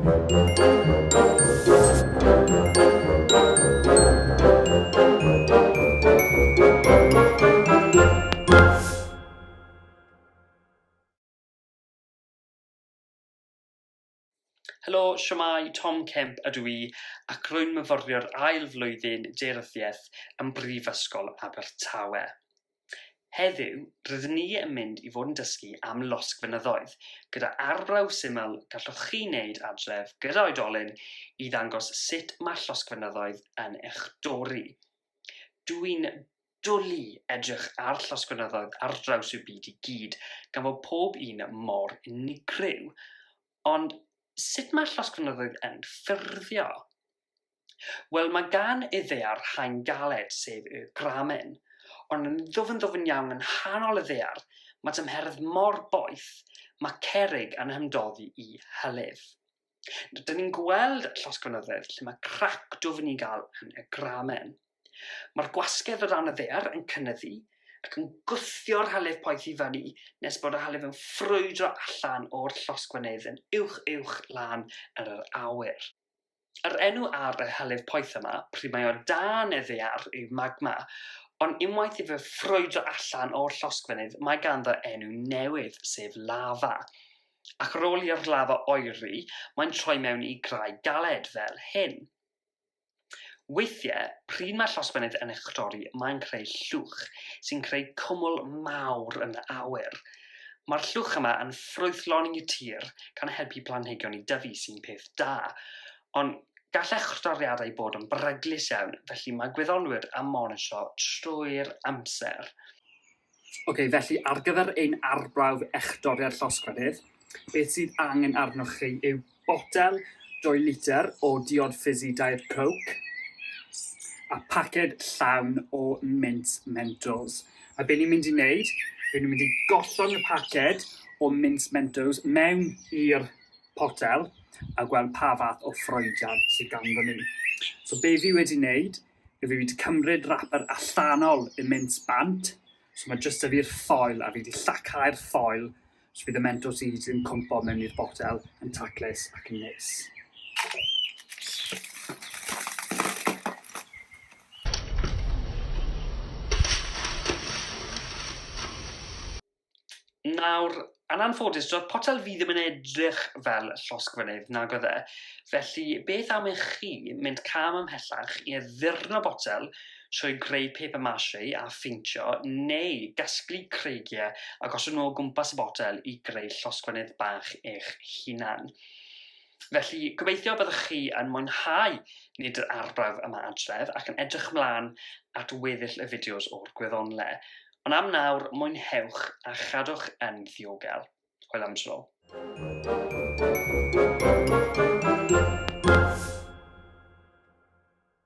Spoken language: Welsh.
Helo, siwmai, Tom Kemp ydw i, ac rwy'n myfyrio'r ail flwyddyn Deyryddiaeth ym Brifysgol Abertawe. Heddiw, rydyn ni yn mynd i fod yn dysgu am losgfynyddoedd, gyda arbrawf syml gallwch chi wneud adref gyda oedolyn i ddangos sut mae losgfynyddoedd yn eich dorri. Dwi'n dwlu edrych ar llosgfynyddoedd ar draws y byd i gyd, gan fod pob un mor unigryw, ond sut mae llosgfynyddoedd yn ffurfio? Wel, mae gan y ddaear haen galed, sef y gramen, ond yn ddwfn iawn yn hanol y ddaear, mae tymheredd mor boeth, mae cerrig yn hymdoddi i hylif. Dyn ni'n gweld llosgfynyddoedd lle mae crac dwfn i gael yn y gramen. Mae'r gwasgedd o dan y ddaear yn cynyddu ac yn gwthio'r hylif poeth i fyny nes bod y hylif yn ffrwydro allan o'r llosgfynydd yn uwch lan yn yr awyr. Yr enw ar y hylif poeth yma, pryd mae o dan y ddaear yw magma, ond unwaith i fe ffrwydro allan o'r llosgfynydd, mae ganddo enw newydd, sef lafa. Ac ar ôl i'r lafa oeri, mae'n troi mewn i graig galed fel hyn. Weithiau, pryd mae'r llosgfynydd yn eich dorri, mae'n creu llwch sy'n creu cwmwl mawr yn y awyr. Mae'r llwch yma yn ffrwythloni y tir gan helpu planhigion i dyfu sy'n peth da, ond gall eich doriadau bod yn beryglus iawn, felly mae gwyddonwyr am monitro trwy'r amser. Felly ar gyfer ein arbrawf echdoriad llosgfynydd, beth sydd angen arnoch chi yw botel 2 litr o diod fizzy Diet Coke, a paced llawn o mints Mentos. A be ni'n mynd i wneud, ni'n mynd i gollwng y paced o mints Mentos mewn i'r potel a gweld pa fath o ffrwydiad sydd ganddo ni. So be fi wedi wneud, yw fi wedi cymryd rapper allanol y mints bant, so mae jyst y fi'r ffoil a fi wedi llacau'r ffoil, so bydd y Mentos i gyd yn cwmpo mewn i'r botel yn taclus ac yn neis. Nawr, yn anffodus, doedd potel fi ddim yn edrych fel llosgfynydd nag oedd e, felly beth am i chi mynd cam ymhellach i addurno botel trwy greu paper mache a ffeintio, neu gasglu creigiau a gosod nhw o gwmpas y botel i greu llosgfynydd bach eich hunan. Felly, gobeithio byddwch chi yn mwynhau nid yr arbrawf yma adref ac yn edrych ymlaen at weddill y fideos o'r gwyddonle. Ond am nawr, mwynhewch a chadwch yn ddiogel. Hwyl am tro.